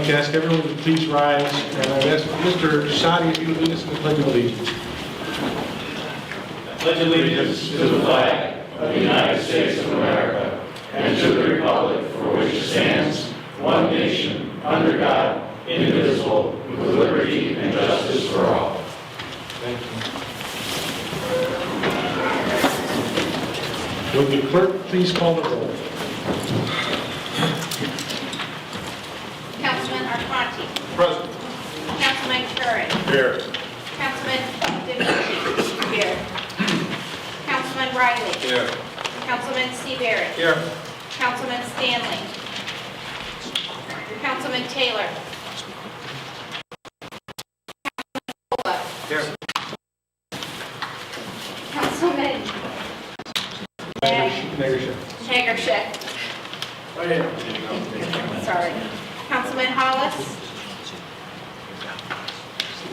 like to ask everyone to please rise, and I'd ask Mr. Sadi if you would lead us in the Pledge of Allegiance. Pledge allegiance to the flag of the United States of America and to the republic for which it stands, one nation, under God, indivisible, with liberty and justice for all. Thank you. Will the clerk please call the roll? Councilman Arconti. Present. Councilman Curran. Here. Councilman DeMucci. Here. Councilman Riley. Here. Councilman Seabarrett. Here. Councilman Stanley. Councilman Taylor. Here. Councilman Hagership. Sorry. Councilman Hollis.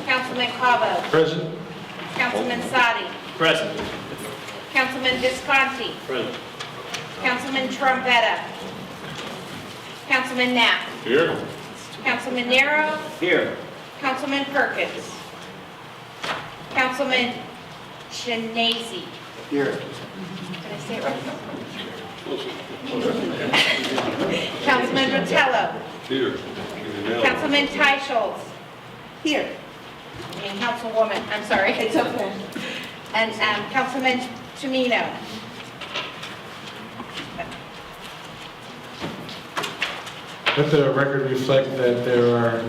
Councilman Cabo. Present. Councilman Sadi. Present. Councilman Visconti. Present. Councilman Trombetta. Councilman Knapp. Here. Councilman Nero. Here. Councilman Perkins. Councilman Shanese. Here. Did I say it right? Councilman Botello. Here. Councilman Teicholz. Here. And Councilwoman, I'm sorry, it's okay. And Councilman Tumino. Let the record reflect that there are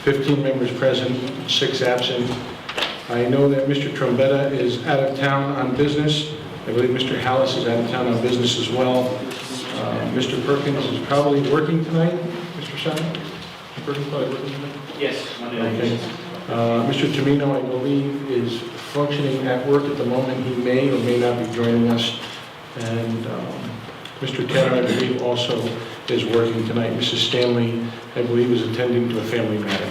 15 members present, 6 absent. I know that Mr. Trombetta is out of town on business. I believe Mr. Hallis is out of town on business as well. Mr. Perkins is probably working tonight. Mr. Sadi? Mr. Perkins probably working tonight? Yes. Monday Okay. Mr. Tumino, I believe, is functioning at work at the moment. He may or may not be joining us. And Mr. Taylor, I believe, also is working tonight. Mrs. Stanley, I believe, is attending to a family matter.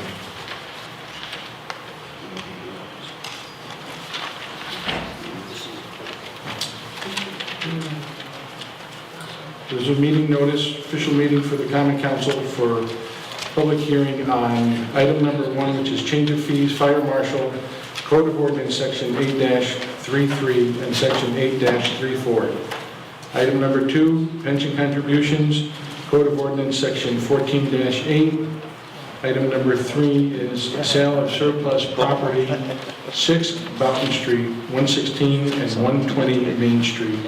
There's a meeting notice, official meeting for the Common Council for public hearing on item number 1, which is change of fees, fire marshal, Code of Ordinance, Section 8-33 and Section 8-34. Item number 2, pension contributions, Code of Ordinance, Section 14-8. Item number 3 is sale of surplus property, 6 Boughton Street, 116 and 120 Main Street.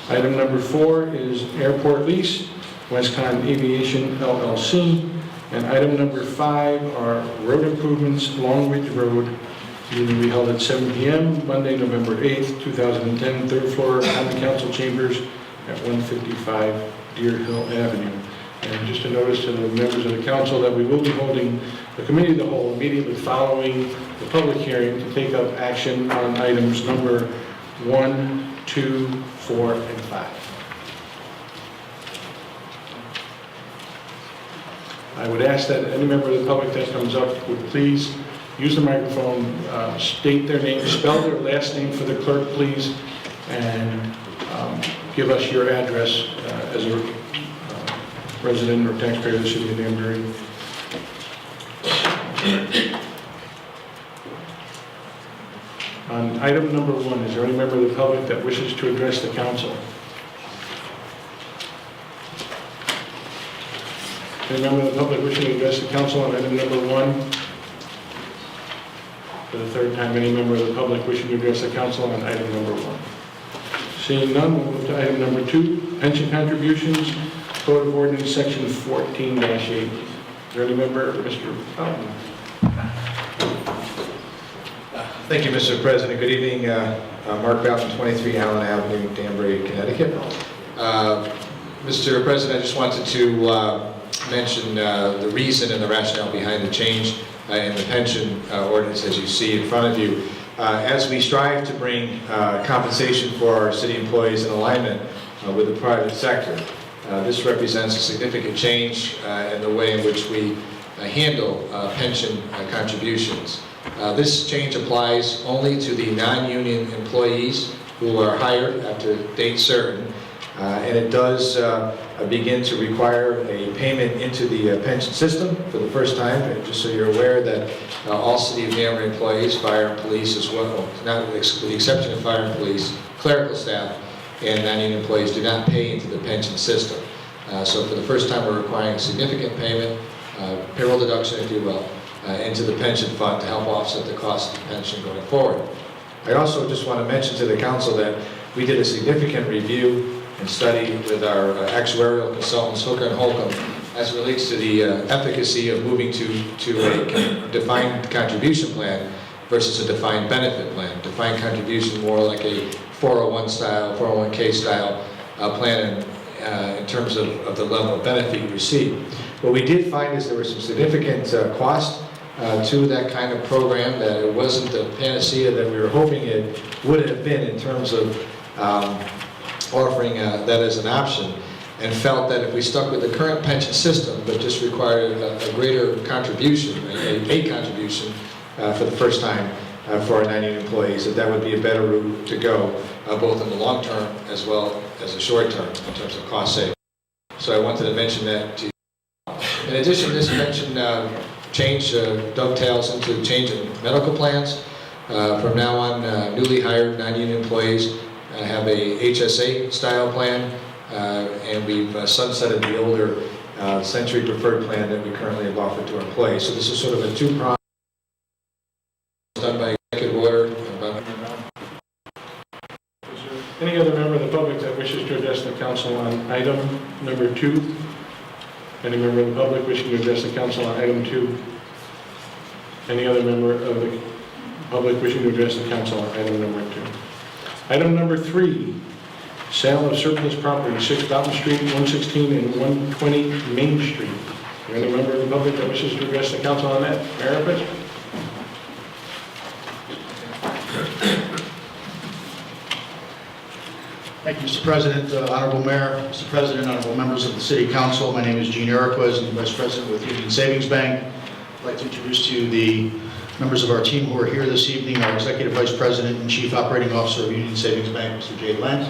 Item number 4 is airport lease, WesConn Aviation LLC. And item number 5 are road improvements, Long Ridge Road. Meeting will be held at 7 p.m. Monday, November 8th, 2010, 3rd floor, Common Council Chambers at 155 Deer Hill Avenue. And just a notice to the members of the council that we will be holding a committee of the whole immediately following the public hearing to take up action on items number 1, 2, 4, and 5. I would ask that any member of the public that comes up would please use the microphone, state their name, spell their last name for the clerk, please, and give us your address as a resident or taxpayer of the city of Danbury. On item number 1, is there any member of the public that wishes to address the council? Any member of the public wishing to address the council on item number 1? For the 3rd time, any member of the public wishing to address the council on item number 1? Seeing none, we'll move to item number 2, pension contributions, Code of Ordinance, Section 14-8. Is there any member, Mr. Boughton? Thank you, Mr. President. Good evening. Mark Boughton, 23 Allen Avenue, Danbury, Connecticut. Mr. President, I just wanted to mention the reason and the rationale behind the change in the pension ordinance as you see in front of you. As we strive to bring compensation for our city employees in alignment with the private sector, this represents a significant change in the way in which we handle pension contributions. This change applies only to the non-union employees who are hired after date certain And it does begin to require a payment into the pension system for the first time. And just so you're aware that all City of Danbury employees, fire and police as well, not with the exception of fire and police, clerical staff and non-union employees do not pay into the pension system. So for the first time, we're requiring a significant payment, payroll deduction, if you will, into the pension fund to help offset the cost of the pension going forward. I also just want to mention to the council that we did a significant review and study with our actuarial consultants, Hooker and Holcomb, as it relates to the efficacy of moving to a defined contribution plan versus a defined benefit plan. Defined contribution more like a 401 style, 401k style plan in terms of the level of benefit you receive. What we did find is there was some significant cost to that kind of program, that it wasn't the panacea that we were hoping it would have been in terms of offering that as an option, and felt that if we stuck with the current pension system but just required a greater contribution, a contribution for the first time for our non-union employees, that would be a better route to go, both in the long term as well as the short term in terms of cost savings. So I wanted to mention that to you. In addition, this pension change dovetails into the change in medical plans. From now on, newly hired non-union employees have a HSA style plan, and we've sunsetted the older Century Preferred plan that we currently have offered to our employees. So this is sort of a two-pronged, done by executive order. Any other member of the public that wishes to address the council on item number 2? Any member of the public wishing to address the council on item 2? Any other member of the public wishing to address the council on item number 2? Item number 3, sale of surplus property, 6 Boughton Street, 116 and 120 Main Street. Any member of the public that wishes to address the council on that? Mayor Pitts? Thank you, Mr. President, Honorable Mayor, Mr. President, Honorable members of the City Council. My name is Gene Iroquez, I'm the Vice President with Union Savings Bank. I'd like to introduce to you the members of our team who are here this evening, our Executive Vice President and Chief Operating Officer of Union Savings Bank, Mr. Jay Lent,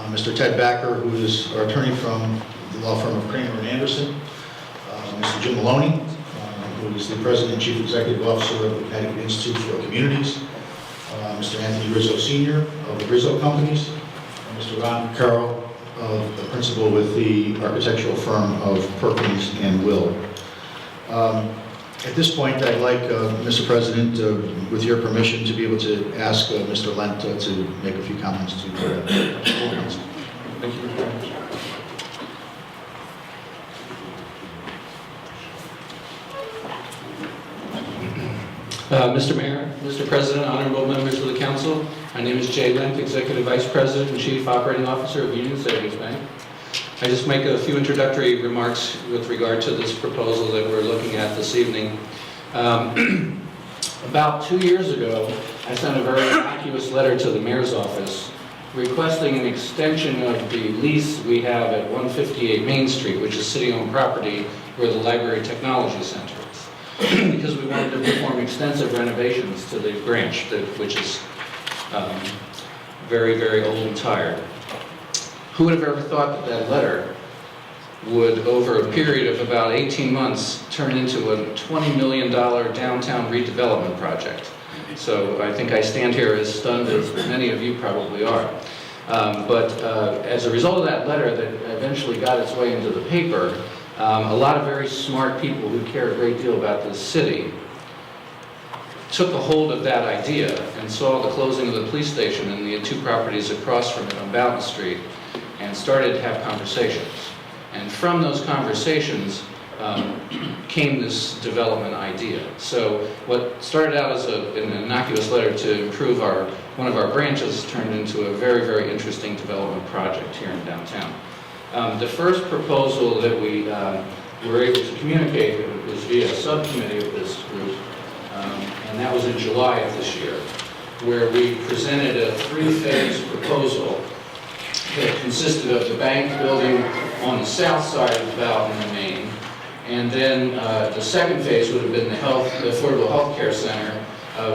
Mr. Ted Backer, who is our attorney from the law firm of Kramer and Anderson, Mr. Jim Maloney, who is the President and Chief Executive Officer of the Connecticut Institute for Communities, Mr. Anthony Rizzo Sr. of the Rizzo Companies, Mr. Ron Carroll, the principal with the architectural firm of Perkins and Will. At this point, I'd like, Mr. President, with your permission, to be able to ask Mr. Lent to make a few comments to the council. Thank you, Mr. Lent. Mr. Mayor, Mr. President, honorable members of the council, my name is Jay Lent, Executive Vice President and Chief Operating Officer of Union Savings Bank. I just make a few introductory remarks with regard to this proposal that we're looking at this evening. About 2 years ago, I sent a very innocuous letter to the mayor's office requesting an extension of the lease we have at 158 Main Street, which is city-owned property where the Library Technology Center is, because we wanted to perform extensive renovations to the branch, which is very, very old and tired. Who would have ever thought that that letter would, over a period of about 18 months, turn into a $20 million downtown redevelopment project? So I think I stand here as stunned as many of you probably are. But as a result of that letter that eventually got its way into the paper, a lot of very smart people who care a great deal about this city took a hold of that idea and saw the closing of the police station and the 2 properties across from it on Boughton Street, and started to have conversations. And from those conversations came this development idea. So what started out as an innocuous letter to improve one of our branches turned into a very, very interesting development project here in downtown. The first proposal that we were able to communicate was via a subcommittee of this group, and that was in July of this year, where we presented a 3-phase proposal that consisted of the bank building on the south side of Boughton and Main, and then the second phase would have been the Affordable Health Care Center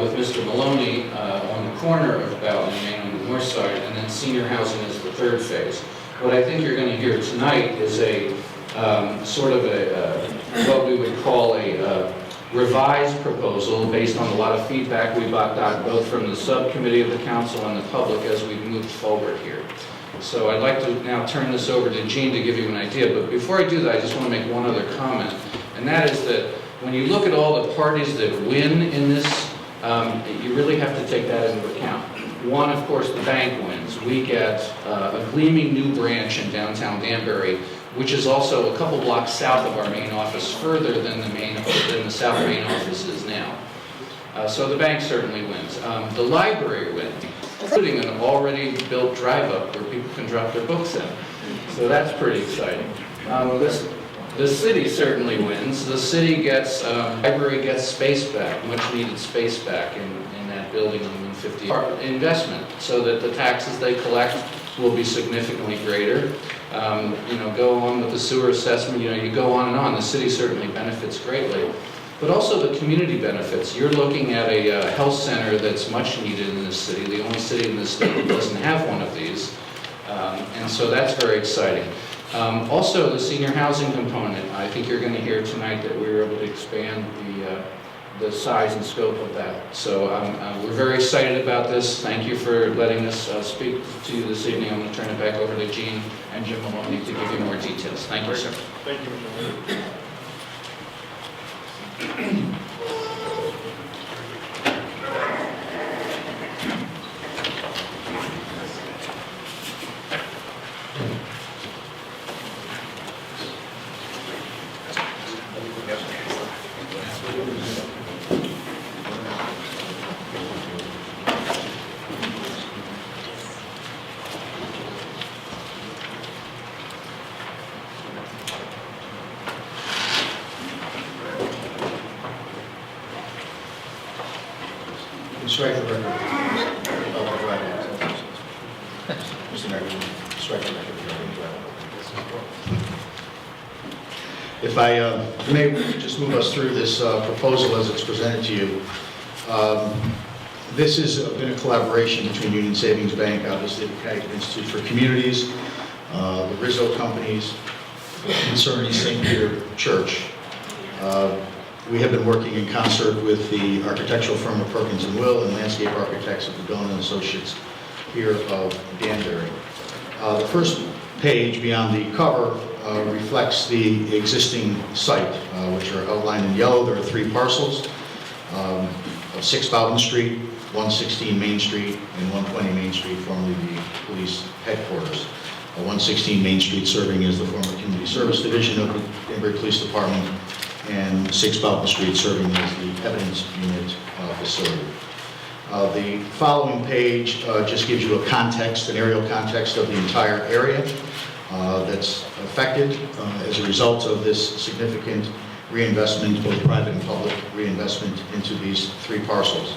with Mr. Maloney on the corner of Boughton and Main on the north side, and then senior housing as the 3rd phase. What I think you're going to hear tonight is a sort of what we would call a revised proposal based on a lot of feedback we got both from the subcommittee of the council and the public as we moved forward here. So I'd like to now turn this over to Gene to give you an idea, but before I do that, I just want to make one other comment, and that is that when you look at all the parties that win in this, you really have to take that into account. One, of course, the bank wins. We get a gleaming new branch in downtown Danbury, which is also a couple blocks south of our main office, further than the south main office is now. So the bank certainly wins. The library wins, including an already built drive-up where people can drop their books in. So that's pretty exciting. The city certainly wins. The city gets, library gets space back, much needed space back in that building on 150. Investment, so that the taxes they collect will be significantly greater. Go on with the sewer assessment, you go on and on. The city certainly benefits greatly. But also the community benefits. You're looking at a health center that's much needed in this city, the only city in the state that doesn't have one of these. And so that's very exciting. Also, the senior housing component, I think you're going to hear tonight that we were able to expand the size and scope of that. So we're very excited about this. Thank you for letting us speak to you this evening. I'm going to turn it back over to Gene and Jim Maloney to give you more details. Thank you, sir. Thank you, Mr. Mayor. Strike the record. Mr. Mayor, strike the record. If I may just move us through this proposal as it's presented to you. This has been a collaboration between Union Savings Bank, obviously the Connecticut Institute for Communities, the Rizzo companies, concerning St. Peter Church. We have been working in concert with the architectural firm of Perkins & Will and landscape architects of the Boughton and Associates here of Danbury. The first page beyond the cover reflects the existing site, which are outlined in yellow. There are 3 parcels of 6 Boughton Street, 116 Main Street, and 120 Main Street, formerly the police headquarters. 116 Main Street serving as the former Community Service Division of the Danbury Police Department, and 6 Boughton Street serving as the Evidence Unit facility. The following page just gives you a context, an aerial context of the entire area that's affected as a result of this significant reinvestment, both private and public reinvestment into these 3 parcels.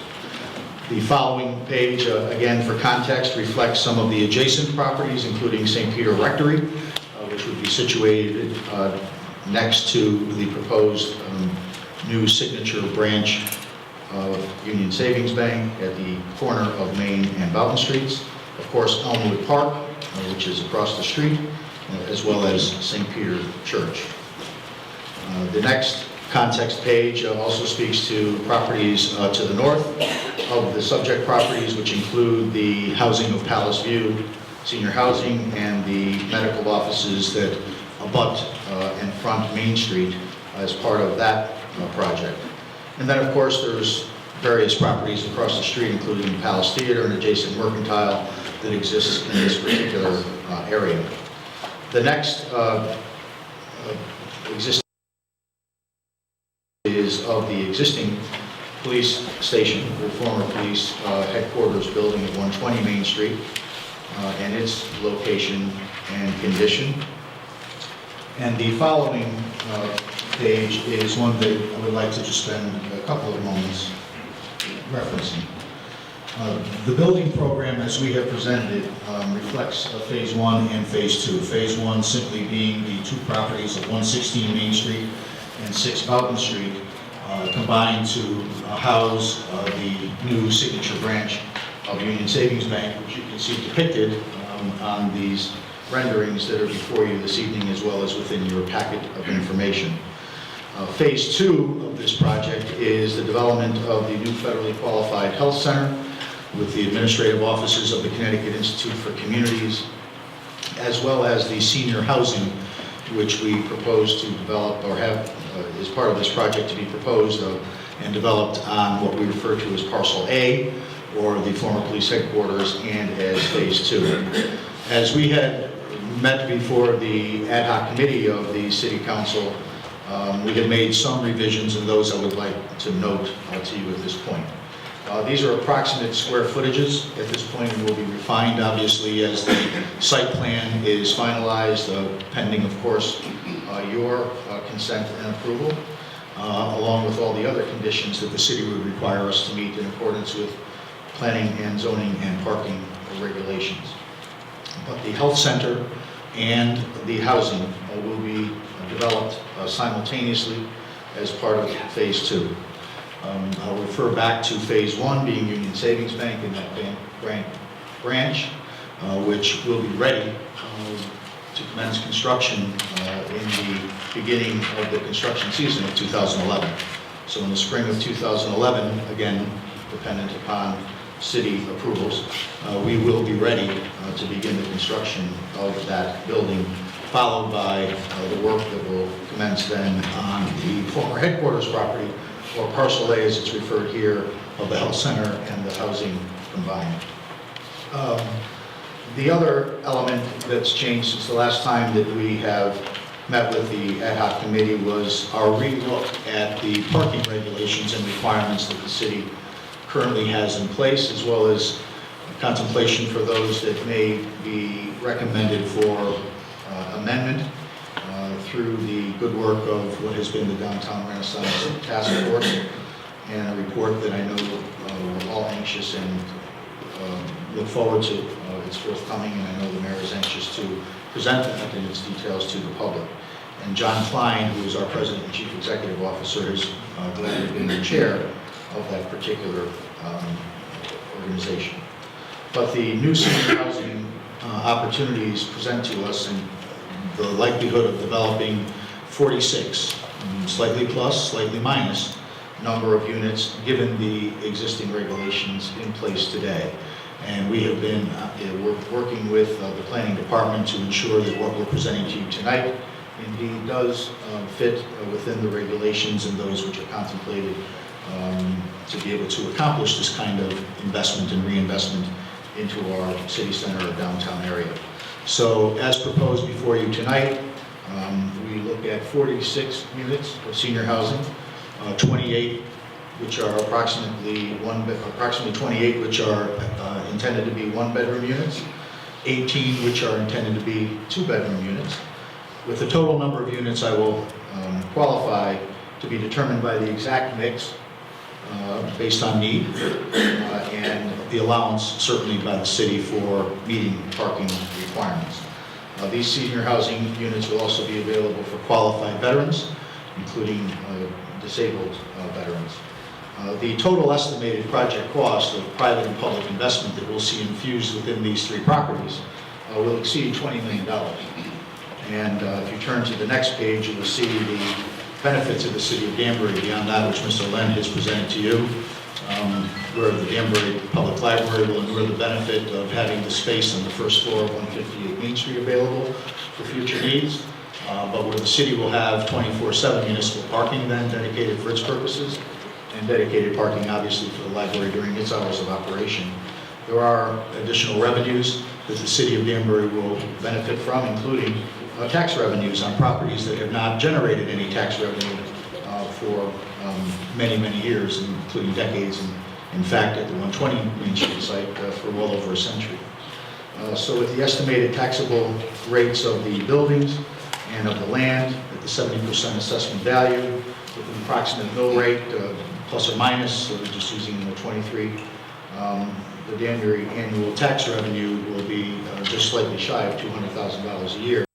The following page, again for context, reflects some of the adjacent properties, including St. Peter Rectory, which would be situated next to the proposed new signature branch of Union Savings Bank at the corner of Main and Boughton Streets. Of course, Elmwood Park, which is across the street, as well as St. Peter Church. The next context page also speaks to properties to the north of the subject properties, which include the housing of Palace View, senior housing, and the medical offices that abut and front Main Street as part of that project. And then, of course, there's various properties across the street, including Palace Theater and adjacent mercantile that exists in this particular area. The next existing is of the existing police station, the former police headquarters building at 120 Main Street, and its location and condition. And the following page is one that I would like to just spend a couple of moments referencing. The building program, as we have presented it, reflects Phase 1 and Phase 2. Phase 1 simply being the 2 properties of 116 Main Street and 6 Boughton Street, combined to house the new signature branch of Union Savings Bank, which you can see depicted on these renderings that are before you this evening, as well as within your packet of information. Phase 2 of this project is the development of the new federally qualified health center with the administrative offices of the Connecticut Institute for Communities, as well as the senior housing, which we propose to develop, or have as part of this project to be proposed and developed on what we refer to as Parcel A, or the former police headquarters, and as Phase 2. As we had met before the ad hoc committee of the City Council, we had made some revisions, and those I would like to note to you at this point. These are approximate square footages at this point, and will be refined, obviously, as the site plan is finalized, pending, of course, your consent and approval, along with all the other conditions that the city would require us to meet in accordance with planning and zoning and parking regulations. But the health center and the housing will be developed simultaneously as part of Phase 2. I'll refer back to Phase 1 being Union Savings Bank in that branch, which will be ready to commence construction in the beginning of the construction season of 2011. So in the spring of 2011, again, dependent upon city approvals, we will be ready to begin the construction of that building, followed by the work that will commence then on the former headquarters property, or Parcel A as it's referred here, of the health center and the housing combined. The other element that's changed since the last time that we have met with the ad hoc committee was our relook at the parking regulations and requirements that the city currently has in place, as well as contemplation for those that may be recommended for amendment through the good work of what has been the Downtown Renaissance Task Force, and a report that I know we're all anxious and look forward to its forthcoming, and I know the mayor is anxious to present that in its details to the public. And John Klein, who is our President and Chief Executive Officer, has gladly been the chair of that particular organization. But the new senior housing opportunities present to us, and the likelihood of developing 46, slightly plus, slightly minus, number of units given the existing regulations in place today. And we have been working with the planning department to ensure that what we're presenting to you tonight indeed does fit within the regulations and those which are contemplated to be able to accomplish this kind of investment and reinvestment into our city center or downtown area. So as proposed before you tonight, we look at 46 units of senior housing, 28 which are approximately 28 which are intended to be one-bedroom units, 18 which are intended to be two-bedroom units, with the total number of units I will qualify to be determined by the exact mix based on need, and the allowance certainly by the city for meeting parking requirements. These senior housing units will also be available for qualified veterans, including disabled veterans. The total estimated project cost of private and public investment that we'll see infused within these three properties will exceed $20 million. And if you turn to the next page, you will see the benefits of the city of Danbury beyond that which Mr. Len has presented to you, where the Danbury Public Library will endure the benefit of having the space on the first floor of 158 Main Street available for future needs, but where the city will have 24/7 municipal parking then dedicated for its purposes, and dedicated parking obviously for the library during its hours of operation. There are additional revenues that the city of Danbury will benefit from, including tax revenues on properties that have not generated any tax revenue for many, many years, including decades, and in fact at the 120 Main Street site for well over a century. So with the estimated taxable rates of the buildings and of the land at the 70% assessment value, with an approximate mill rate plus or minus, so we're just using the 23, the Danbury annual tax revenue will be just slightly shy of $200,000 a year.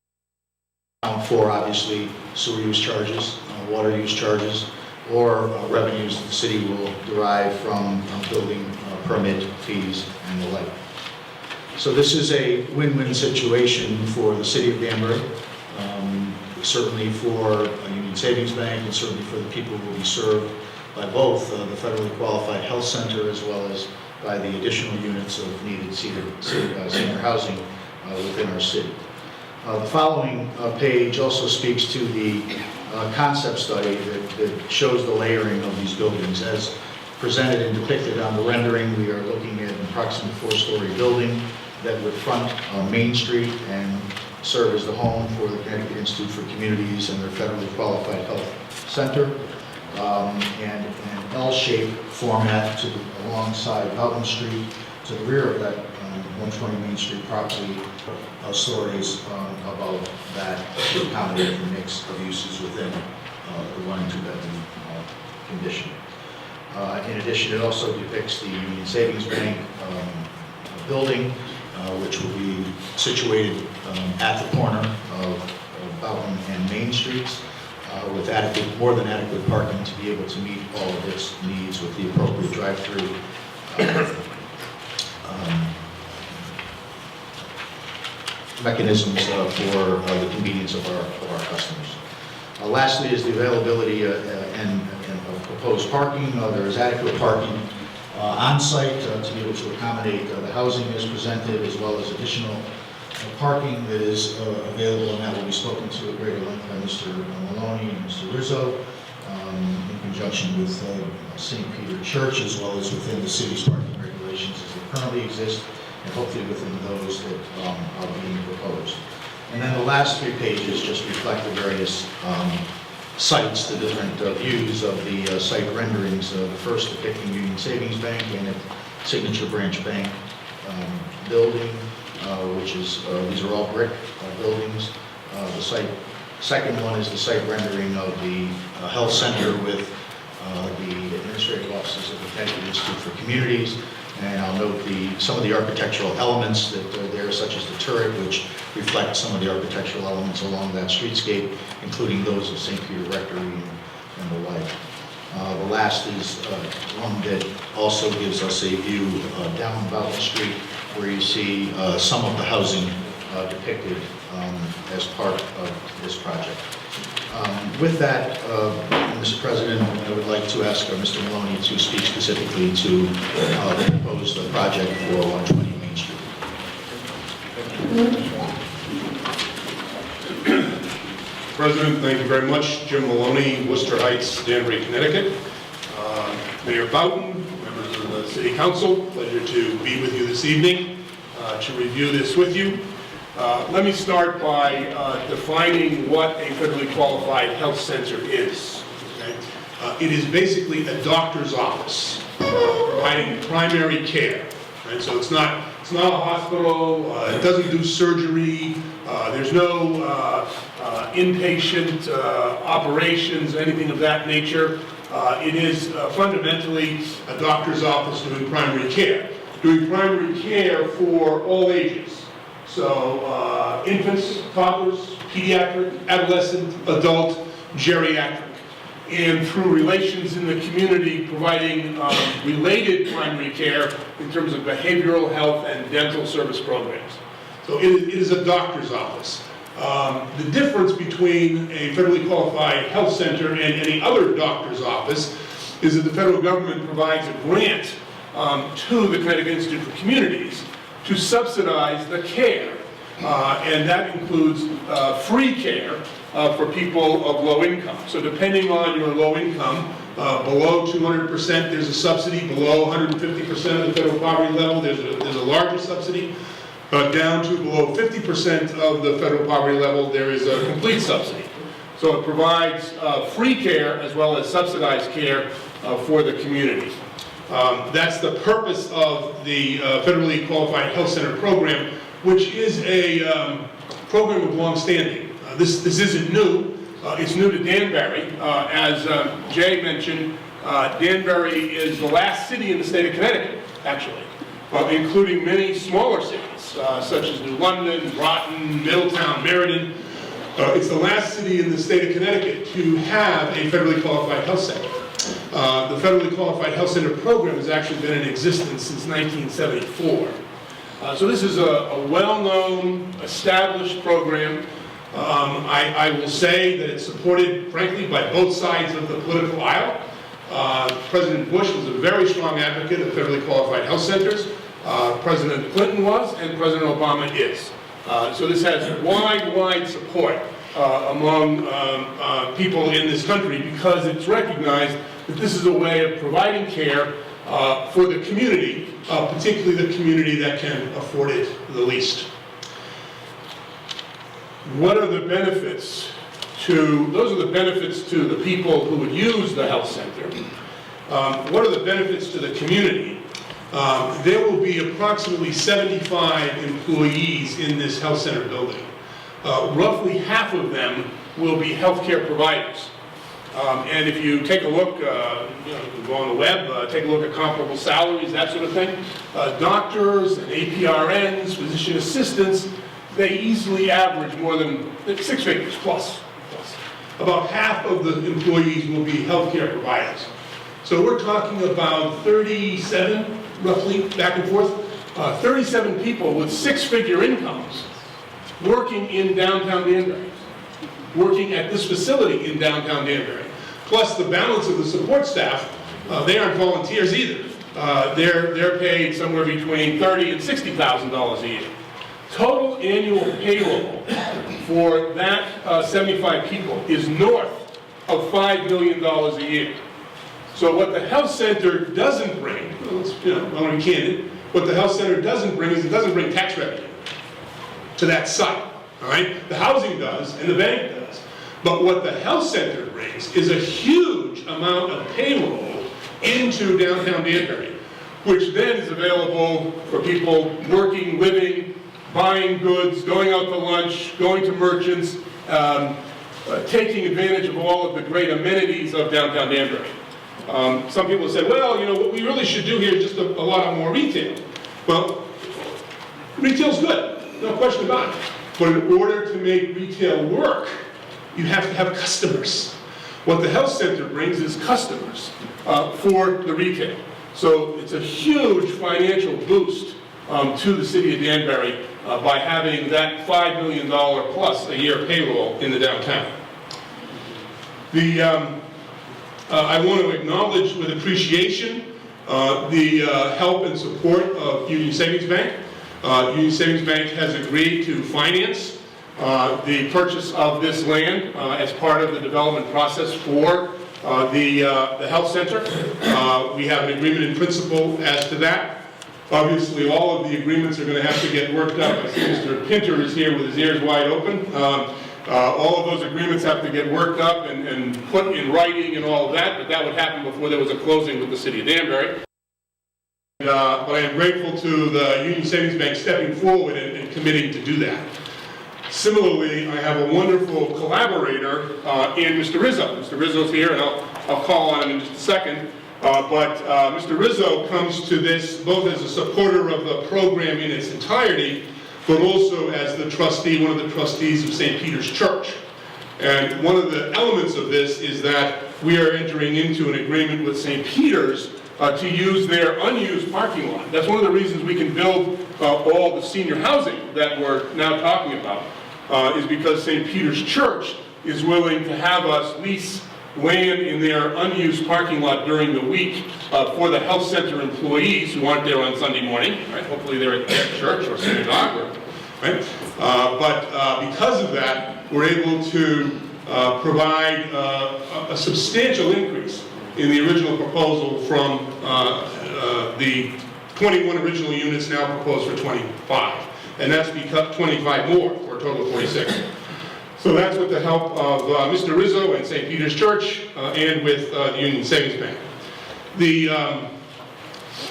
For obviously sewer use charges, water use charges, or revenues that the city will derive from building permit fees and the like. So this is a win-win situation for the city of Danbury, certainly for Union Savings Bank, and certainly for the people who will be served by both the federally qualified health center as well as by the additional units of needed senior housing within our city. The following page also speaks to the concept study that shows the layering of these buildings. As presented and depicted on the rendering, we are looking at an approximate 4-story building that would front Main Street and serve as the home for the Connecticut Institute for Communities and their federally qualified health center, and an L-shaped format alongside Boughton Street to the rear of that 120 Main Street property, stories above that to accommodate the mix of uses within the 1- and 2-bedroom condition. In addition, it also depicts the Union Savings Bank building, which will be situated at the corner of Boughton and Main Streets, with more than adequate parking to be able to meet all of its needs with the appropriate drive-through mechanisms for the convenience of our customers. Lastly is the availability and proposed parking. There is adequate parking on-site to be able to accommodate the housing as presented, as well as additional parking that is available, and that will be spoken to at greater length by Mr. Maloney and Mr. Rizzo in conjunction with St. Peter Church, as well as within the city's parking regulations as they currently exist, and hopefully within those that are being proposed. And then the last 3 pages just reflect the various sites, the different views of the site renderings. The first depicting Union Savings Bank and its Signature Branch Bank building, which is, these are all brick buildings. The second one is the site rendering of the health center with the administrative offices of the Connecticut Institute for Communities. And I'll note some of the architectural elements that are there, such as the turret, which reflect some of the architectural elements along that streetscape, including those of St. Peter Rectory and the like. The last is one that also gives us a view down Boughton Street, where you see some of the housing depicted as part of this project. With that, Mr. President, I would like to ask Mr. Maloney to speak specifically to the proposed project for 120 Main Street. President, thank you very much. Jim Maloney, Worcester Heights, Danbury, Connecticut. Mayor Boughton, members of the City Council, pleasure to be with you this evening to review this with you. Let me start by defining what a federally qualified health center is. Okay? It is basically a doctor's office providing primary care. Right? So it's not a hospital. It doesn't do surgery. There's no inpatient operations, anything of that nature. It is fundamentally a doctor's office doing primary care for all ages. So infants, toddlers, pediatric, adolescent, adult, geriatric. And through relations in the community, providing related primary care in terms of behavioral health and dental service programs. So it is a doctor's office. The difference between a federally qualified health center and any other doctor's office is that the federal government provides a grant to the Connecticut Institute for Communities to subsidize the care, and that includes free care for people of low income. So depending on your low income, below 200% there's a subsidy, below 150% of the federal poverty level there's a larger subsidy, down to below 50% of the federal poverty level there is a complete subsidy. So it provides free care as well as subsidized care for the community. That's the purpose of the Federally Qualified Health Center program, which is a program of long standing. This isn't new. It's new to Danbury. As Jay mentioned, Danbury is the last city in the state of Connecticut, actually, including many smaller cities, such as New London, Groton, Middletown, Meriden. It's the last city in the state of Connecticut to have a federally qualified health center. The Federally Qualified Health Center program has actually been in existence since 1974. So this is a well-known, established program. I will say that it's supported, frankly, by both sides of the political aisle. President Bush was a very strong advocate of federally qualified health centers. President Clinton was, and President Obama is. So this has wide support among people in this country because it's recognized that this is a way of providing care for the community, particularly the community that can afford it the least. What are the benefits to, those are the benefits to the people who would use the health center. What are the benefits to the community? There will be approximately 75 employees in this health center building. Roughly half of them will be healthcare providers. And if you take a look, you can go on the web, take a look at comparable salaries, that sort of thing. Doctors and APRNs, physician assistants, they easily average more than 6 figures plus. About half of the employees will be healthcare providers. So we're talking about 37, roughly, back and forth, 37 people with 6-figure incomes working in downtown Danbury, working at this facility in downtown Danbury. Plus the balance of the support staff, they aren't volunteers either. They're paid somewhere between $30,000 and $60,000 a year. Total annual payroll for that 75 people is north of $5 million a year. So what the health center doesn't bring, I want to be candid, what the health center doesn't bring is it doesn't bring tax revenue to that site, all right? The housing does and the bank does. But what the health center brings is a huge amount of payroll into downtown Danbury, which then is available for people working, living, buying goods, going out to lunch, going to merchants, taking advantage of all of the great amenities of downtown Danbury. Some people say, well, what we really should do here is just a lot of more retail. Well, retail's good, no question about it. But in order to make retail work, you have to have customers. What the health center brings is customers for the retail. So it's a huge financial boost to the city of Danbury by having that $5 million plus a year payroll in the downtown. I want to acknowledge with appreciation the help and support of Union Savings Bank. Union Savings Bank has agreed to finance the purchase of this land as part of the development process for the health center. We have an agreement in principle as to that. Obviously, all of the agreements are going to have to get worked up. I see Mr. Pinter is here with his ears wide open. All of those agreements have to get worked up and put in writing and all of that, but that would happen before there was a closing with the city of Danbury. But I am grateful to the Union Savings Bank stepping forward and committing to do that. Similarly, I have a wonderful collaborator in Mr. Rizzo. Mr. Rizzo's here, and I'll call on him in just a second. But Mr. Rizzo comes to this both as a supporter of the program in its entirety, but also as the trustee, one of the trustees of St. Peter's Church. And one of the elements of this is that we are entering into an agreement with St. Peter's to use their unused parking lot. That's one of the reasons we can build all the senior housing that we're now talking about, is because St. Peter's Church is willing to have us lease land in their unused parking lot during the week for the health center employees who aren't there on Sunday morning, right? Hopefully they're at their church or synagogue, right? But because of that, we're able to provide a substantial increase in the original proposal from the 21 original units now proposed for 25. And that's because 25 more for a total of 46. So that's with the help of Mr. Rizzo and St. Peter's Church and with the Union Savings Bank. I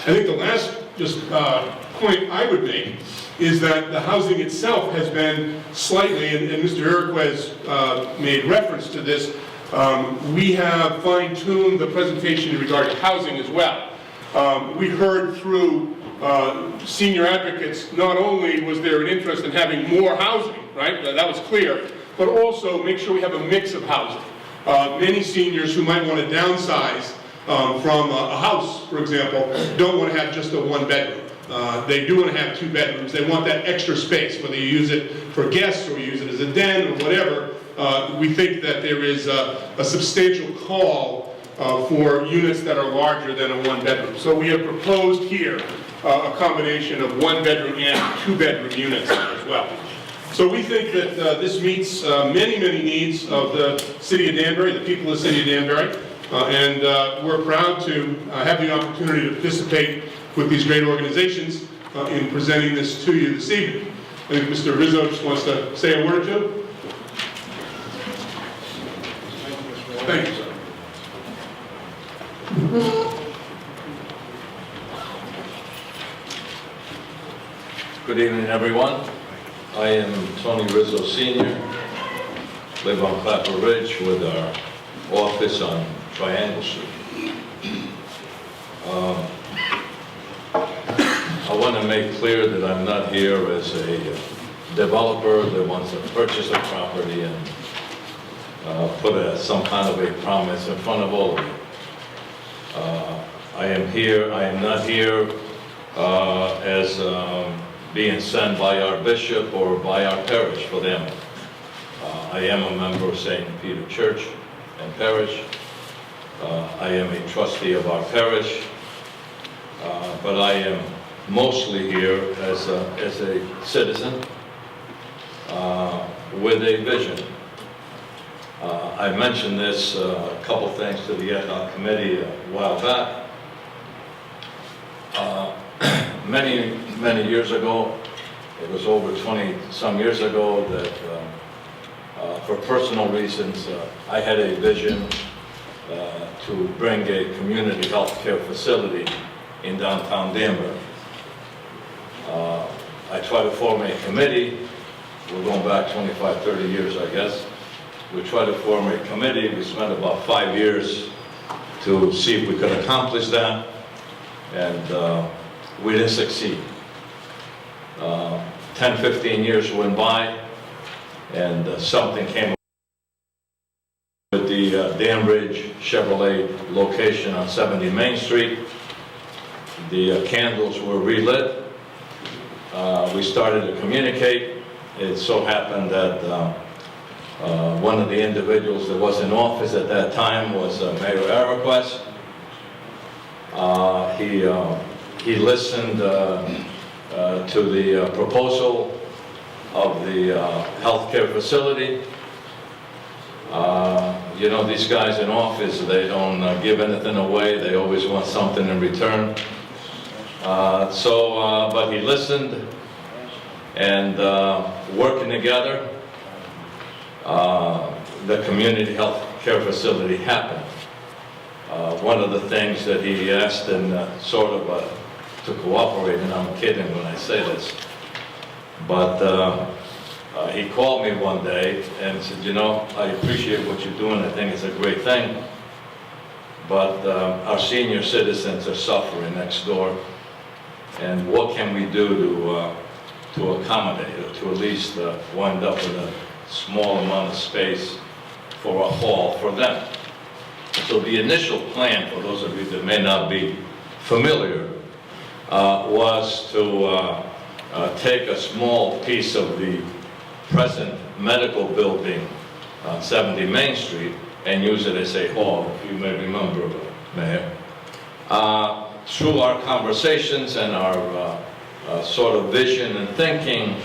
think the last point I would make is that the housing itself has been slightly, and Mr. Iroquois made reference to this, we have fine-tuned the presentation in regard to housing as well. We heard through senior advocates, not only was there an interest in having more housing, right, that was clear, but also make sure we have a mix of housing. Many seniors who might want to downsize from a house, for example, don't want to have just a one-bedroom. they do want to have 2 bedrooms. They want that extra space, whether you use it for guests or you use it as a den or whatever. We think that there is a substantial call for units that are larger than a 1-bedroom. So we have proposed here a combination of 1-bedroom and 2-bedroom units as well. So we think that this meets many, many needs of the city of Danbury, the people of the city of Danbury, and we're proud to have the opportunity to participate with these great organizations in presenting this to you this evening. I think Mr. Rizzo just wants to say a word or two. Thank you, sir. Good evening, everyone. I am Tony Rizzo Sr., live on Clapper Ridge with our office on Triangle Street. I want to make clear that I'm not here as a developer that wants to purchase a property and put some kind of a promise in front of all of you. I am not here as being sent by our bishop or by our parish for them. I am a member of St. Peter Church and Parish. I am a trustee of our parish, but I am mostly here as a citizen with a vision. I mentioned this, a couple things to the ad hoc committee a while back. Many years ago, it was over 20-some years ago, that for personal reasons, I had a vision to bring a community health care facility in downtown Danbury. I tried to form a committee. We're going back 25, 30 years, I guess. We tried to form a committee. We spent about 5 years to see if we could accomplish that, and we didn't succeed. 10, 15 years went by, and something came with the Danbury Chevrolet location on 70 Main Street. The candles were relit. We started to communicate. It so happened that one of the individuals that was in office at that time was Mayor Araquez. He listened to the proposal of the healthcare facility. You know, these guys in office, they don't give anything away. They always want something in return. But he listened, and working together, the community health care facility happened. One of the things that he asked and sort of to cooperate, and I'm kidding when I say this, but he called me one day and said, you know, I appreciate what you're doing. I think it's a great thing, but our senior citizens are suffering next door, and what can we do to accommodate, or to at least wind up with a small amount of space for a hall for them. So the initial plan, for those of you that may not be familiar, was to take a small piece of the present medical building on 70 Main Street and use it as a hall, if you may remember, Mayor. Through our conversations and our sort of vision and thinking,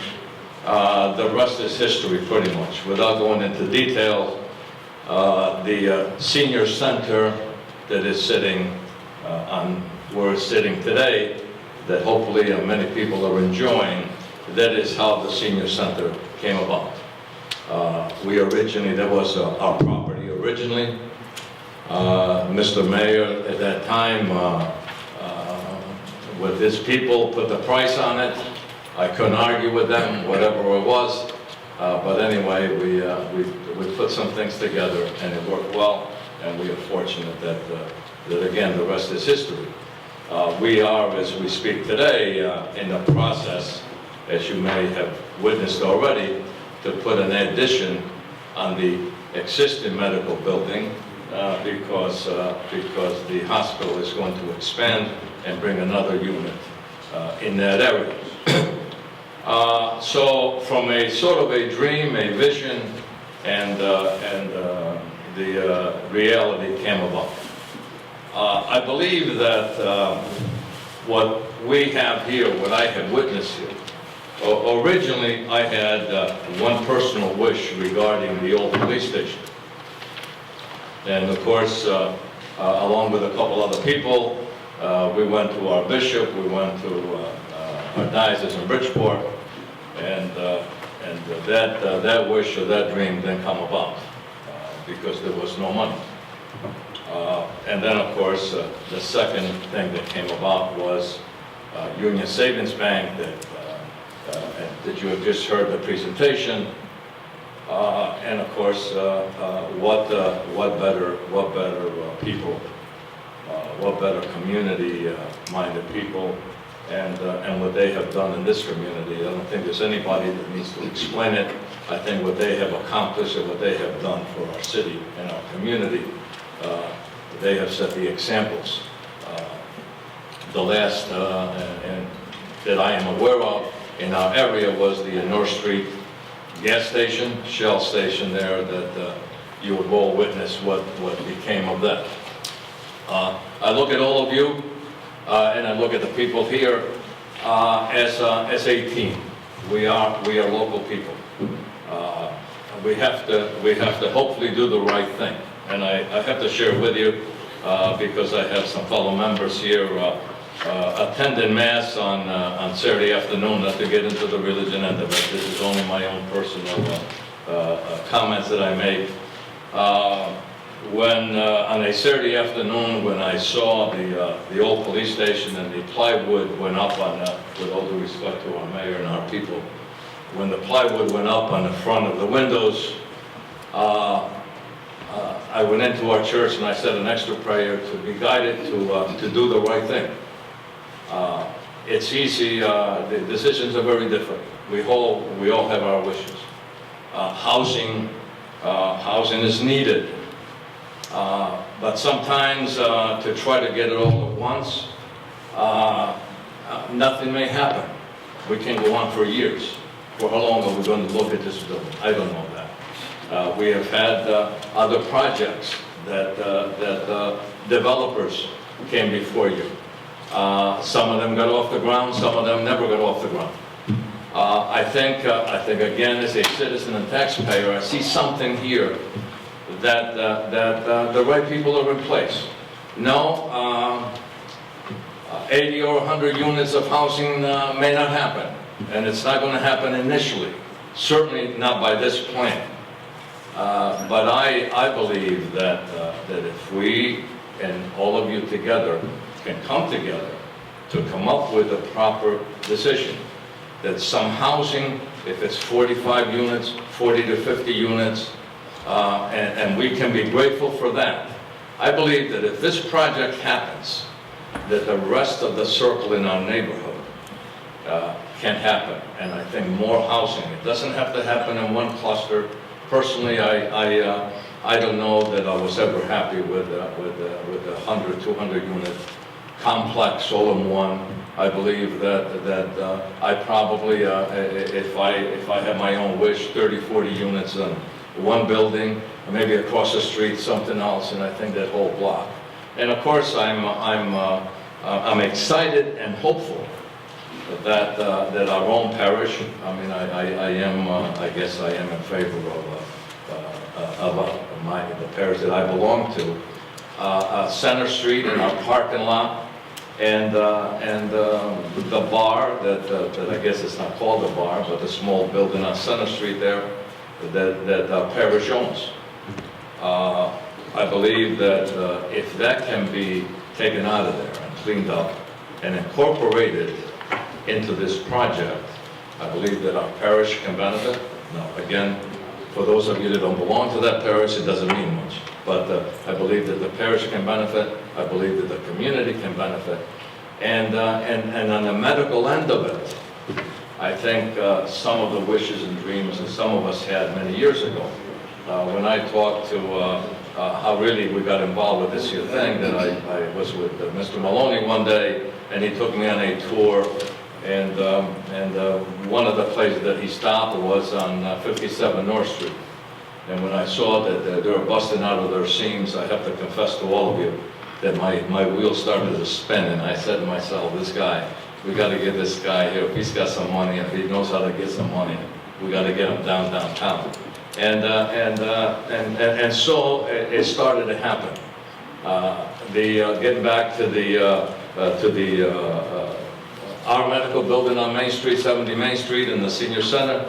the rest is history pretty much. Without going into detail, the senior center that is sitting on where it's sitting today, that hopefully many people are enjoying, that is how the senior center came about. That was our property originally. Mr. Mayor at that time, with his people, put the price on it. I couldn't argue with them, whatever it was. But anyway, we put some things together, and it worked well, and we are fortunate that again, the rest is history. We are, as we speak today, in the process, as you may have witnessed already, to put an addition on the existing medical building because the hospital is going to expand and bring another unit in that area. So from a sort of a dream, a vision, and the reality came about. I believe that what we have here, what I have witnessed here, originally I had one personal wish regarding the old police station. And of course, along with a couple other people, we went to our bishop, we went to our diocese in Bridgeport, and that wish or that dream didn't come about because there was no money. And then, of course, the second thing that came about was Union Savings Bank that you have just heard the presentation. And of course, what better people, what better community-minded people, and what they have done in this community. I don't think there's anybody that needs to explain it. I think what they have accomplished and what they have done for our city and our community, they have set the examples. The last that I am aware of in our area was the North Street gas station, Shell station there, that you would all witness what became of that. I look at all of you, and I look at the people here as a team. We are local people. We have to hopefully do the right thing. And I have to share with you, because I have some fellow members here attending Mass on Saturday afternoon, not to get into the religion end of it. This is only my own personal comments that I make. When on a Saturday afternoon, when I saw the old police station and the plywood went up on, with all due respect to our mayor and our people, when the plywood went up on the front of the windows, I went into our church and I said an extra prayer to be guided to do the right thing. It's easy, the decisions are very different. We all have our wishes. Housing is needed. But sometimes to try to get it all at once, nothing may happen. We can go on for years. For how long are we going to look at this building? I don't know that. We have had other projects that developers came before you. Some of them got off the ground, some of them never got off the ground. I think again, as a citizen and taxpayer, I see something here that the right people are in place. No, 80 or 100 units of housing may not happen, and it's not going to happen initially. Certainly not by this plan. But I believe that if we and all of you together can come together to come up with a proper decision, that some housing, if it's 45 units, 40 to 50 units, and we can be grateful for that. I believe that if this project happens, that the rest of the circle in our neighborhood can happen. And I think more housing. It doesn't have to happen in one cluster. Personally, I don't know that I was ever happy with a 100, 200 unit complex all in one. I believe that I probably, if I have my own wish, 30, 40 units in one building, or maybe across the street something else, and I think that whole block. And of course, I'm excited and hopeful that our own parish. I mean, I guess I am in favor of the parish that I belong to. Center Street in our parking lot, and the bar that I guess it's not called a bar, but the small building on Center Street there that our parish owns. I believe that if that can be taken out of there and cleaned up and incorporated into this project, I believe that our parish can benefit. Now, again, for those of you that don't belong to that parish, it doesn't mean much. But I believe that the parish can benefit. I believe that the community can benefit. And on the medical end of it, I think some of the wishes and dreams that some of us had many years ago. When I talked to how really we got involved with this here thing, that I was with Mr. Maloney one day, and he took me on a tour, and one of the places that he stopped was on 57 North Street. And when I saw that they were busting out of their seams, I have to confess to all of you that my wheels started to spin, and I said to myself, this guy, we got to get this guy here. If he's got some money, if he knows how to get some money, we got to get him downtown. And so it started to happen. Getting back to our medical building on Main Street, 70 Main Street, and the senior center.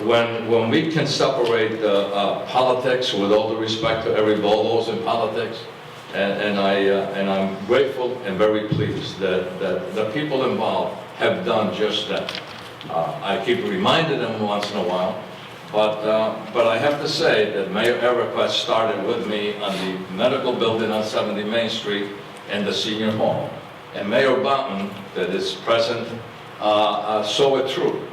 When we can separate politics, with all due respect to every bolo's in politics, and I'm grateful and very pleased that the people involved have done just that. I keep reminding them once in a while, but I have to say that Mayor Erica started with me on the medical building on 70 Main Street and the senior hall. And Mayor Boughton, that is present, saw it through.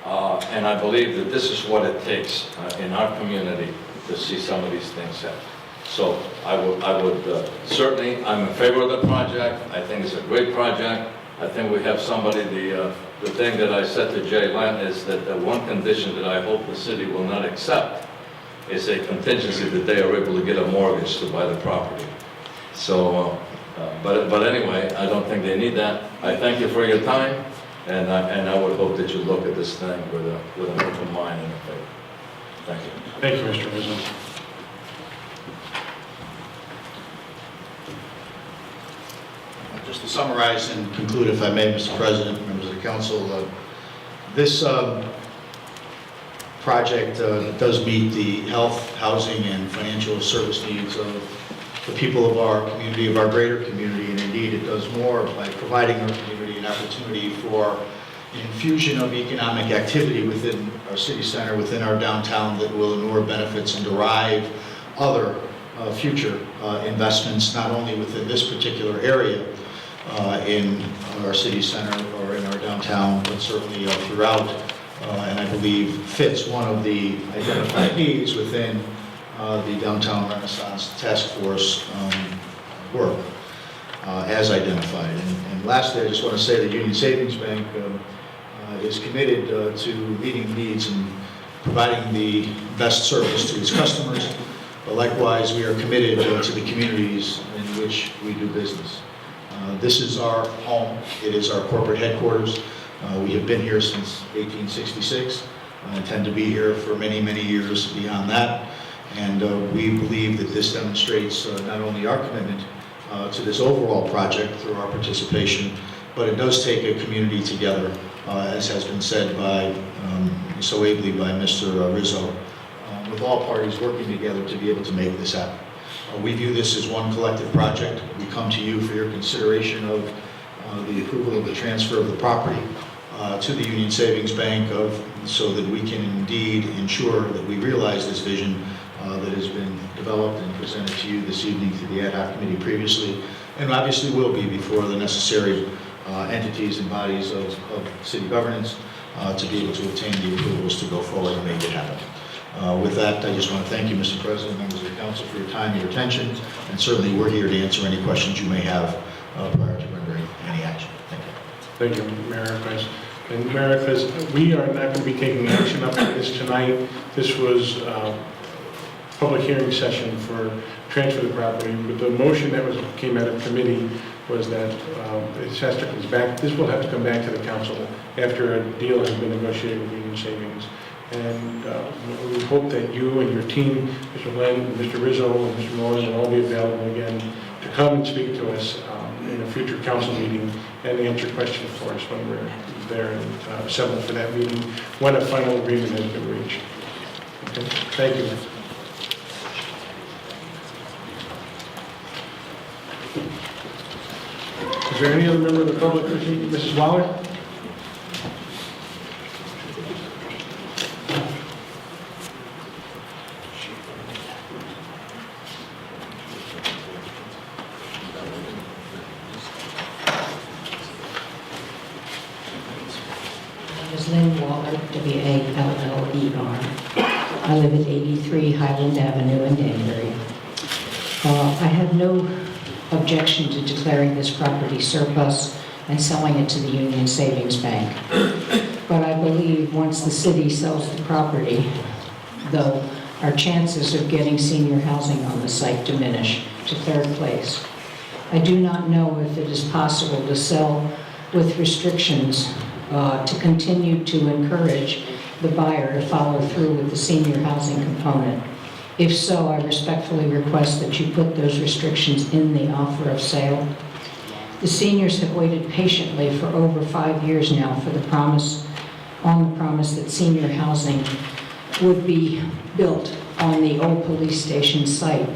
And I believe that this is what it takes in our community to see some of these things happen. So I would certainly, I'm in favor of the project. I think it's a great project. I think we have somebody, the thing that I said to Jay Lent is that the one condition that I hope the city will not accept is a contingency that they are able to get a mortgage to buy the property. So, but anyway, I don't think they need that. I thank you for your time, and I would hope that you look at this thing with an open mind and a faith. Thank you. Thank you, Mr. Rizzo. Just to summarize and conclude, if I may, Mr. President, members of the council, this project does meet the health, housing, and financial service needs of the people of our community, of our greater community, and indeed it does more by providing our community an opportunity for an infusion of economic activity within our city center, within our downtown, that will inure benefits and derive other future investments, not only within this particular area in our city center or in our downtown, but certainly throughout, and I believe fits one of the identified needs within the Downtown Renaissance Task Force work as identified. And lastly, I just want to say that Union Savings Bank is committed to meeting the needs and providing the best service to its customers, but likewise we are committed to the communities in which we do business. This is our home. It is our corporate headquarters. We have been here since 1866. I intend to be here for many, many years beyond that. And we believe that this demonstrates not only our commitment to this overall project through our participation, but it does take a community together, as has been said by so ably by Mr. Rizzo, with all parties working together to be able to make this happen. We view this as one collective project. We come to you for your consideration of the approval of the transfer of the property to the Union Savings Bank so that we can indeed ensure that we realize this vision that has been developed and presented to you this evening through the ad hoc committee previously, and obviously will be before the necessary entities and bodies of city governance to be able to obtain the approvals to go forward and make it happen. With that, I just want to thank you, Mr. President, members of the council, for your time, your attention, and certainly we're here to answer any questions you may have prior to rendering any action. Thank you. Thank you, Mayor Erica. And Mayor Erica, we are not going to be taking action up on this tonight. This was public hearing session for transfer of the property, but the motion that came out of committee was that it has to come back. This will have to come back to the council after a deal has been negotiated with Union Savings. And we hope that you and your team, Mr. Lynn, Mr. Rizzo, and Mr. Maloney, will all be available again to come and speak to us in a future council meeting and answer questions for us when we're there and assembled for that meeting when a final agreement has been reached. Okay? Thank you. Is there any other member of the public? Mrs. Waller? Lynn Waller, W-A-L-L-E-R. I live at 83 Highland Avenue in Danbury. I have no objection to declaring this property surplus and selling it to the Union Savings Bank. But I believe once the city sells the property, though, our chances of getting senior housing on the site diminish to third place. I do not know if it is possible to sell with restrictions to continue to encourage the buyer to follow through with the senior housing component. If so, I respectfully request that you put those restrictions in the offer of sale. The seniors have waited patiently for over 5 years now for the promise that senior housing would be built on the old police station site,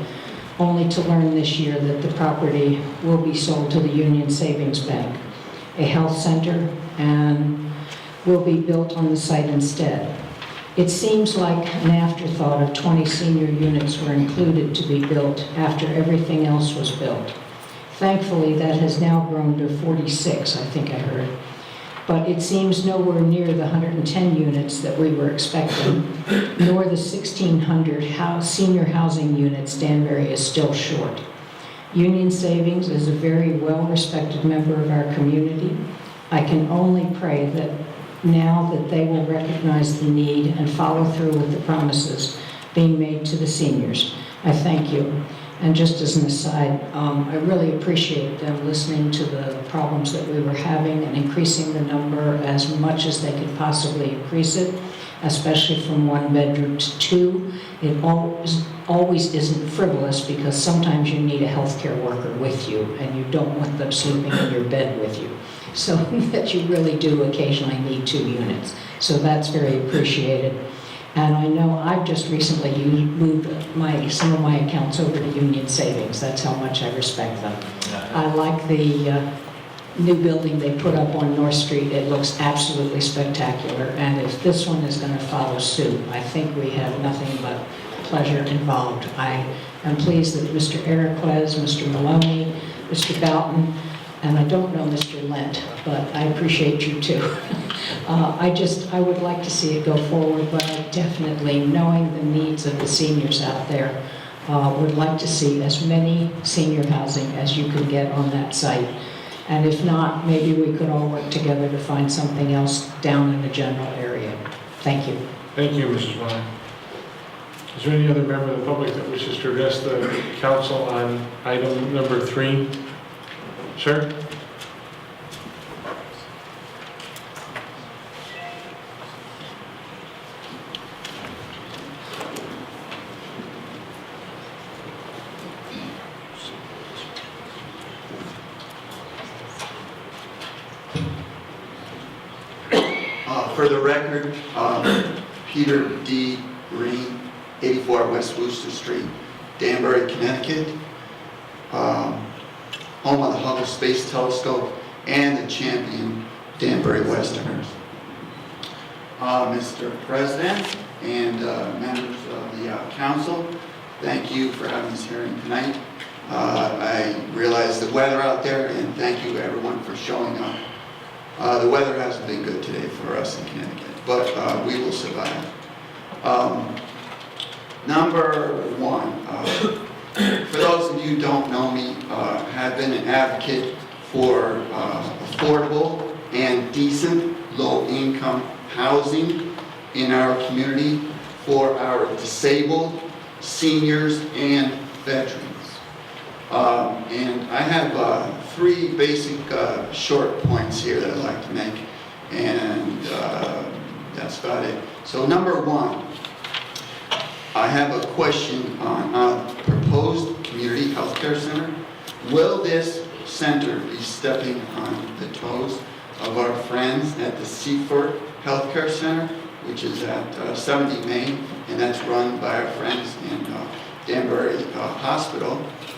only to learn this year that the property will be sold to the Union Savings Bank, a health center, and will be built on the site instead. It seems like an afterthought of 20 senior units were included to be built after everything else was built. Thankfully, that has now grown to 46, I think I heard. But it seems nowhere near the 110 units that we were expecting, nor the 1,600 senior housing units Danbury is still short. Union Savings is a very well-respected member of our community. I can only pray that now that they will recognize the need and follow through with the promises being made to the seniors. I thank you. And just as an aside, I really appreciate them listening to the problems that we were having and increasing the number as much as they could possibly increase it, especially from 1 bedroom to 2. It always isn't frivolous because sometimes you need a healthcare worker with you and you don't want them sleeping in your bed with you. So that you really do occasionally need 2 units. So that's very appreciated. And I know I've just recently moved some of my accounts over to Union Savings. That's how much I respect them. I like the new building they put up on North Street. It looks absolutely spectacular. And if this one is going to follow suit, I think we have nothing but pleasure involved. I am pleased that Mr. Eriquez, Mr. Maloney, Mr. Boughton, and I don't know Mr. Lent, but I appreciate you too. I would like to see it go forward, but I definitely, knowing the needs of the seniors out there, would like to see as many senior housing as you can get on that site. And if not, maybe we could all work together to find something else down in the general area. Thank you. Thank you, Mrs. Vaughn. Is there any other member of the public that wishes to address the council on item number 3? Sir? For the record, Peter D. Green, 84 West Wooster Street, Danbury, Connecticut, home of the Hubble Space Telescope and the champion Danbury Westerners. Mr. President and members of the council, thank you for having this hearing tonight. I realize the weather out there, and thank you everyone for showing up. The weather hasn't been good today for us in Connecticut, but we will survive. Number 1, for those of you who don't know me, have been an advocate for affordable and decent low-income housing in our community for our disabled, seniors, and veterans. And I have 3 basic short points here that I'd like to make, and that's about it. So number 1, I have a question on proposed community health care center. Will this center be stepping on the toes of our friends at the Seaford Healthcare Center, which is at 70 Main, and that's run by our friends in Danbury Hospital,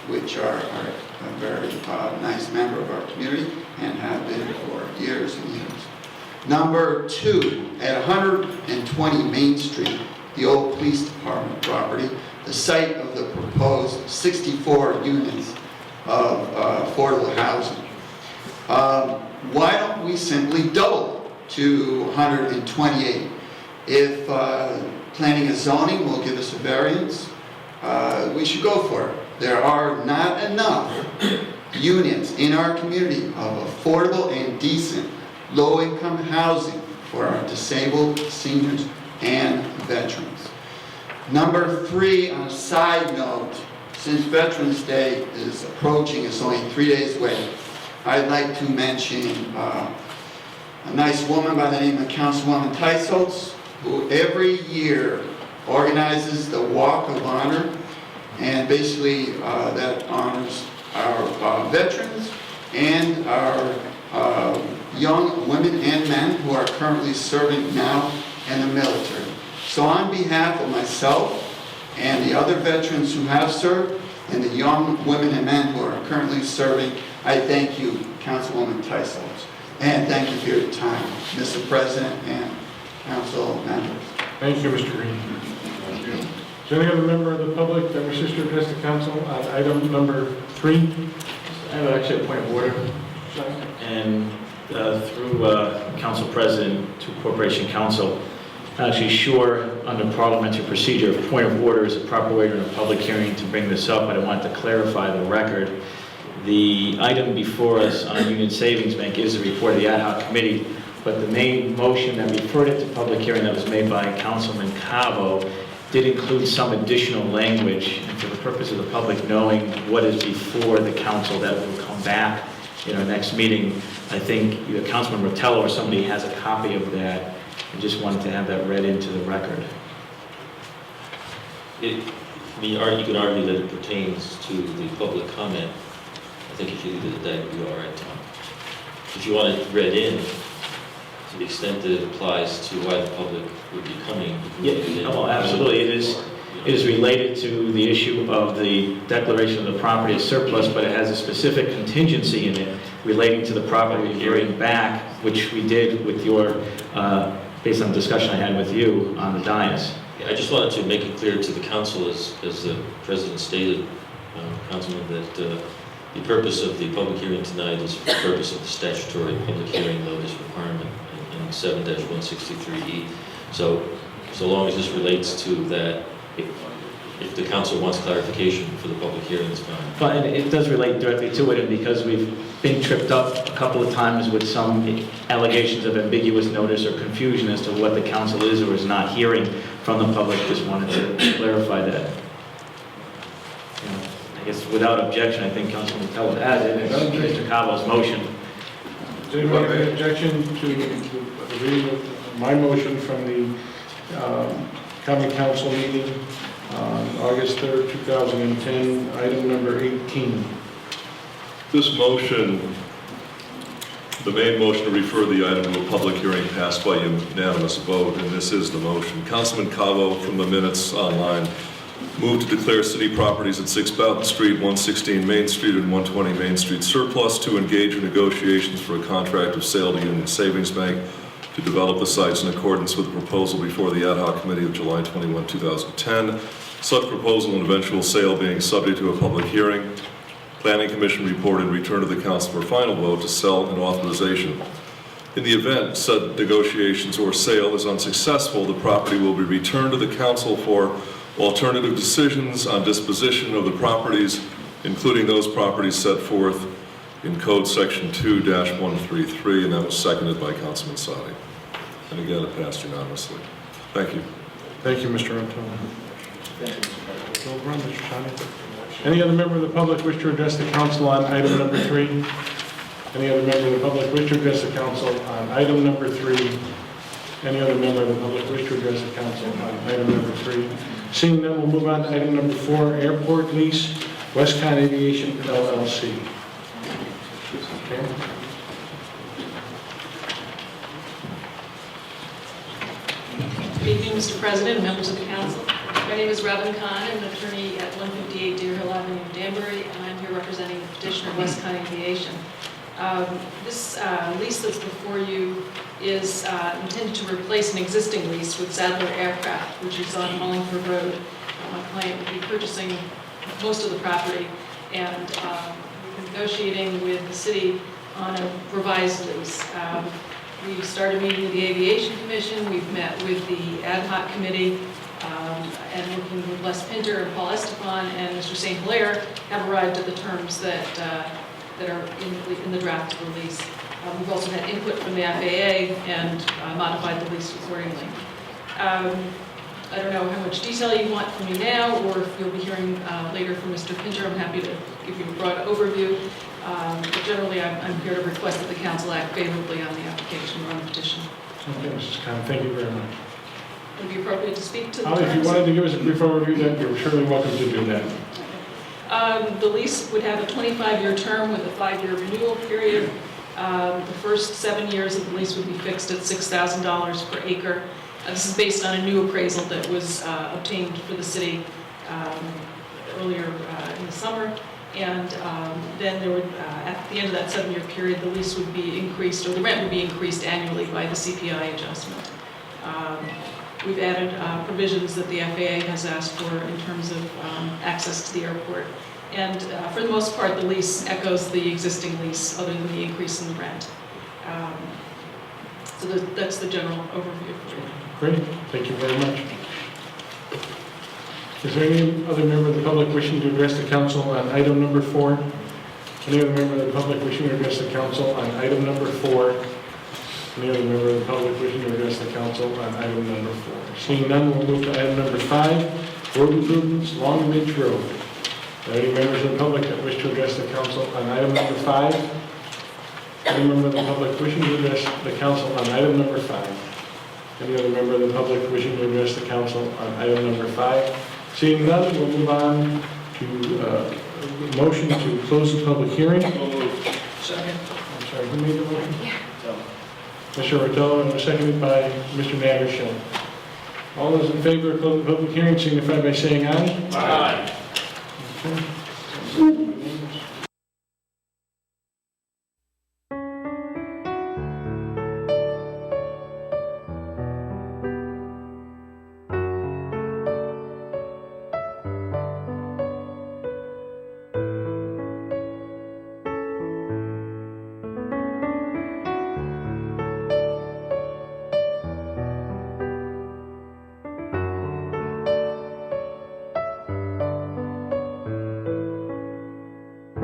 which are a very nice member of our community and have been for years and years. Number 2, at 120 Main Street, the old police department property, the site of the proposed 64 units of affordable housing. Why don't we simply double it to 128? If planning and zoning will give us a variance, we should go for it. There are not enough units in our community of affordable and decent low-income housing for our disabled seniors and veterans. Number 3, on a side note, since Veterans Day is approaching, it's only 3 days away, I'd like to mention a nice woman by the name of Councilwoman Tysholtz, who every year organizes the Walk of Honor, and basically that honors our veterans and our young women and men who are currently serving now in the military. So on behalf of myself and the other veterans who have served and the young women and men who are currently serving, I thank you, Councilwoman Tysholtz, and thank you for your time, Mr. President and council members. Thank you, Mr. Green. Is there any other member of the public that wishes to address the council on item number 3? I have actually a point of order. And through Council President to Corporation Council, I'm actually sure under parliamentary procedure, if point of order is a proper way to a public hearing to bring this up, but I want to clarify the record. The item before us on Union Savings Bank is a report of the ad hoc committee, but the main motion that referred it to public hearing that was made by Councilman Cavo did include some additional language, and for the purpose of the public knowing what is before the council that will come back in our next meeting, I think either Councilman Rotello or somebody has a copy of that. I just wanted to have that read into the record. You can argue that it pertains to the public comment. I think if you leave it at that, you'll be all right, Tom. If you want it read in, to the extent that it applies to why the public would be coming. Yeah, well, absolutely. It is related to the issue of the declaration of the property as surplus, but it has a specific contingency in it relating to the property reverting back, which we did with your, based on the discussion I had with you on the dais. I just wanted to make it clear to the council, as the president stated, Councilman, that the purpose of the public hearing tonight is for the purpose of the statutory public hearing notice requirement in 7-163E. So long as this relates to that, if the council wants clarification for the public hearing, it's fine. But it does relate directly to it, and because we've been tripped up a couple of times with some allegations of ambiguous notice or confusion as to what the council is or is not hearing from the public, just wanted to clarify that. I guess without objection, I think Councilman Rotello has it. It's Mr. Cavo's motion. Does anyone have any objection to the reading of my motion from the Common Council meeting on August 3rd, 2010, item number 18? This motion, the main motion to refer the item to a public hearing passed by unanimous vote, and this is the motion. Councilman Cavo, from the minutes online, moved to declare city properties at 6 Boughton Street, 116 Main Street, and 120 Main Street surplus, to engage in negotiations for a contract of sale to Union Savings Bank to develop the sites in accordance with the proposal before the ad hoc committee of July 21, 2010. Such proposal and eventual sale being subject to a public hearing. Planning Commission report and return to the council for final vote to sell and authorization. In the event said negotiations or sale is unsuccessful, the property will be returned to the council for alternative decisions on disposition of the properties, including those properties set forth in Code Section 2-133, and that was seconded by Councilman Sadi. And again, it passed unanimously. Thank you. Thank you, Mr. Rotello. Go run, Mr. Sadi. Any other member of the public wish to address the council on item number 3? Any other member of the public wish to address the council on item number 3? Any other member of the public wish to address the council on item number 3? Seeing none, we'll move on to item number 4, airport lease, WesConn Aviation LLC. Okay. Good evening, Mr. President and members of the council. My name is Robin Kahn. I'm an attorney at 158 Deer Hill Avenue in Danbury, and I'm here representing the petitioner, WesConn Aviation. This lease that's before you is intended to replace an existing lease with Sadler Aircraft, which is on Hollingford Road. My client will be purchasing most of the property, and we've been negotiating with the city on a revised lease. We've started meeting with the Aviation Commission, we've met with the ad hoc committee, and working with Les Pinter and Paul Estefan and Mr. St. Hilaire, have arrived at the terms that are in the draft of the lease. We've also had input from the FAA and modified the lease accordingly. I don't know how much detail you want from me now, or if you'll be hearing later from Mr. Pinter. I'm happy to give you a broad overview. But generally, I'm here to request that the council act favorably on the application or on the petition. Okay, Mrs. Khan, thank you very much. Would it be appropriate to speak to the If you terms? wanted to give us a brief overview, then you're surely welcome to do that. The lease would have a 25-year term with a 5-year renewal period. The first 7 years of the lease would be fixed at $6,000 per acre. This is based on a new appraisal that was obtained for the city earlier in the summer. And then there would, at the end of that 7-year period, the lease would be increased, or the rent would be increased annually by the CPI adjustment. We've added provisions that the FAA has asked for in terms of access to the airport. And for the most part, the lease echoes the existing lease, other than the increase in the rent. So that's the general overview for you. Great, thank you very much. Is there any other member of the public wishing to address the council on item number 4? Any other member of the public wishing to address the council on item number 4? Any other member of the public wishing to address the council on item number 4? Seeing none, we'll move to item number 5, road improvements, Long Ridge Road. Are there any members of the public that wish to address the council on item number 5? Any member of the public wishing to address the council on item number 5? Any other member of the public wishing to address the council on item number 5? Seeing none, we'll move on to motion to close the public hearing. Second. I'm sorry, who made the motion? Mr. Rotello, and was seconded by Mr. Nattershall. All those in favor of closing the public hearing signify by saying aye. Aye. Okay.